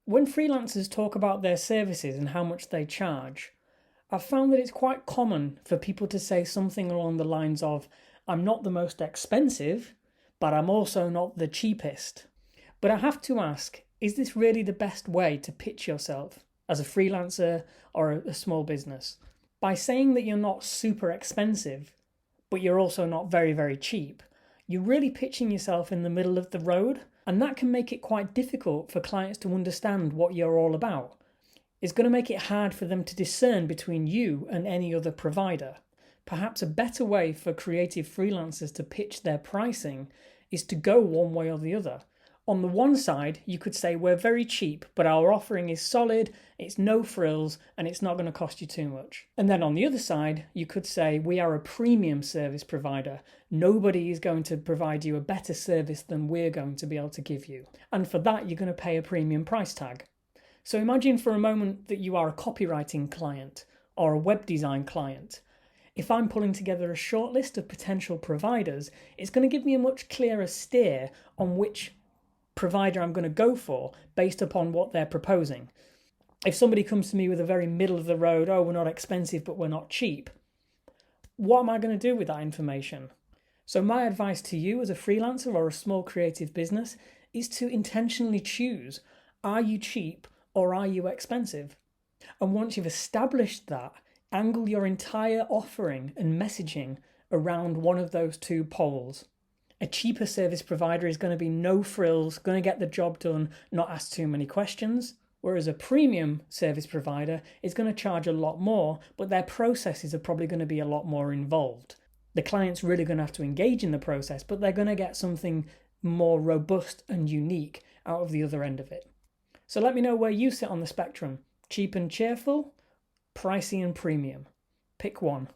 When freelancers talk about their services and how much they charge, I've found that it's quite common for people to say something along the lines of, I'm not the most expensive, but I'm also not the cheapest. But I have to ask, is this really the best way to pitch yourself as a freelancer or a small business? By saying that you're not super expensive, but you're also not very, very cheap, you're really pitching yourself in the middle of the road, and that can make it quite difficult for clients to understand what you're all about. It's going to make it hard for them to discern between you and any other provider. Perhaps a better way for creative freelancers to pitch their pricing is to go one way or the other. On the one side, you could say we're very cheap, but our offering is solid, it's no frills, and it's not going to cost you too much. And then on the other side, you could say we are a premium service provider. Nobody is going to provide you a better service than we're going to be able to give you. And for that, you're going to pay a premium price tag. So imagine for a moment that you are a copywriting client or a web design client. If I'm pulling together a short list of potential providers, it's going to give me a much clearer steer on which provider I'm going to go for based upon what they're proposing. If somebody comes to me with a very middle of the road, oh, we're not expensive, but we're not cheap, what am I going to do with that information? So my advice to you as a freelancer or a small creative business is to intentionally choose, are you cheap or are you expensive? And once you've established that, angle your entire offering and messaging around one of those two poles. A cheaper service provider is going to be no frills, going to get the job done, not ask too many questions. Whereas a premium service provider is going to charge a lot more, but their processes are probably going to be a lot more involved. The client's really going to have to engage in the process, but they're going to get something more robust and unique out of the other end of it. So let me know where you sit on the spectrum. Cheap and cheerful, pricey and premium. Pick one.